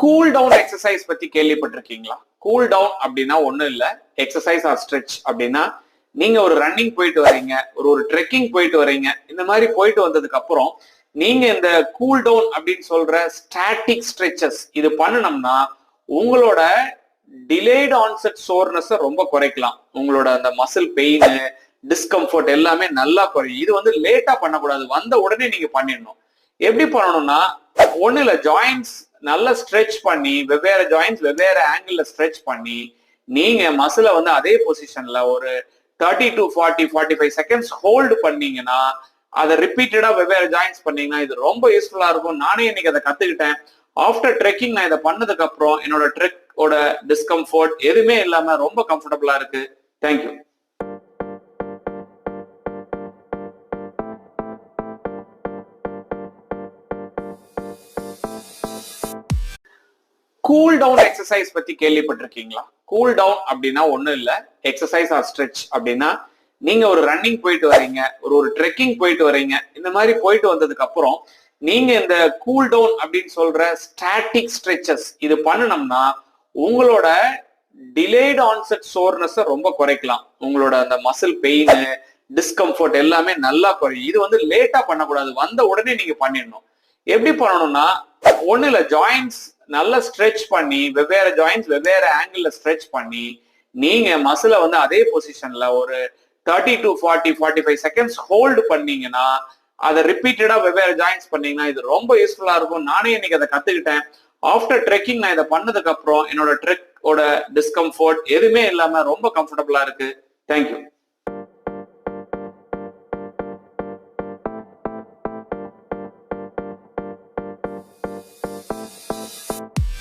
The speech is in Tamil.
கூல் டவுன் எக்ஸசைஸ் பத்தி கேள்விப்பட்டிருக்கீங்களா? கூல் டவுன் அப்படின்னா ஒண்ணும் இல்ல, எக்ஸசைஸ் ஆர் ஸ்ட்ரெச் அப்படின்னா நீங்க ஒரு ரன்னிங் போயிட்டு வரீங்க, ஒரு ட்ரெக்கிங் போயிட்டு வரீங்க, இந்த மாதிரி போயிட்டு வந்ததுக்கு அப்புறம் நீங்க இந்த கூல் டவுன் அப்படின்னு சொல்ற ஸ்டாட்டிக் ஸ்ட்ரெச்சஸ் இது பண்ணணும்னா உங்களோட டிலேட் ஆன்செட் சோர்னஸ் ரொம்ப குறைக்கலாம். உங்களோட அந்த மசில் பெயின், டிஸ்கம்ஃபர்ட் எல்லாமே நல்லா குறையும். இது வந்து லேட்டா பண்ணக்கூடாது, வந்த உடனே நீங்க பண்ணிடணும். எப்படி பண்ணணும்னா ஒண்ணு இல்ல, ஜாயின்ஸ் நல்லா ஸ்ட்ரெச் பண்ணி, வெவ்வேறு ஜாயின்ஸ் வெவ்வேறு ஆங்கிள் ஸ்ட்ரெச் பண்ணி நீங்க மசில வந்து அதே பொசிஷன்ல ஒரு 30 to 45 செகண்ட்ஸ் ஹோல்டு பண்ணீங்கன்னா, அதை ரிப்பீட்டடா வெவ்வேறு ஜாயின்ஸ் பண்ணீங்கன்னா இது ரொம்ப யூஸ்ஃபுல்லா இருக்கும். நானே இன்னைக்கு அதை கத்துக்கிட்டேன். ஆஃப்டர் ட்ரெக்கிங் நான் இதை பண்ணதுக்கு அப்புறம் என்னோட ட்ரெக்கோட டிஸ்கம்ஃபர்ட் எதுவுமே இல்லாம ரொம்ப கம்ஃபர்டபுளா இருக்கு. தேங்க்யூ. கூல் டவுன் எக்ஸசைஸ் பத்தி கேள்விப்பட்டிருக்கீங்களா? கூல் டவுன் அப்படின்னா ஒண்ணும் இல்ல, எக்ஸசைஸ் ஆர் ஸ்ட்ரெச் அப்படின்னா நீங்க ஒரு ரன்னிங் போயிட்டு வரீங்க, ஒரு ட்ரெக்கிங் போயிட்டு வரீங்க, இந்த மாதிரி போயிட்டு வந்ததுக்கு அப்புறம் நீங்க இந்த கூல் டவுன் அப்படின்னு சொல்ற ஸ்டாட்டிக் ஸ்ட்ரெச்சஸ் இது பண்ணணும்னா உங்களோட டிலேட் ஆன்செட் சோர்னஸ் ரொம்ப குறைக்கலாம். உங்களோட அந்த மசில் பெயின், டிஸ்கம்ஃபர்ட் எல்லாமே நல்லா குறையும். இது வந்து லேட்டா பண்ணக்கூடாது, வந்த உடனே நீங்க பண்ணிடணும். எப்படி பண்ணணும்னா ஒண்ணு இல்ல, ஜாயின்ஸ் நல்லா ஸ்ட்ரெச் பண்ணி, வெவ்வேறு ஜாயின்ஸ் வெவ்வேறு ஆங்கிள் ஸ்ட்ரெச் பண்ணி நீங்க மசில வந்து அதே பொசிஷன்ல ஒரு 30 to 45 செகண்ட்ஸ் ஹோல்டு பண்ணீங்கன்னா, அதை ரிப்பீட்டடா வெவ்வேறு ஜாயின்ஸ் பண்ணீங்கன்னா இது ரொம்ப யூஸ்ஃபுல்லா இருக்கும். நானே இன்னைக்கு அதை கத்துக்கிட்டேன். ஆஃப்டர் ட்ரெக்கிங் நான் இதை பண்ணதுக்கு அப்புறம் என்னோட ட்ரெக்கோட டிஸ்கம்ஃபர்ட் எதுவுமே இல்லாம ரொம்ப கம்ஃபர்டபுளா இருக்கு. தேங்க்யூ.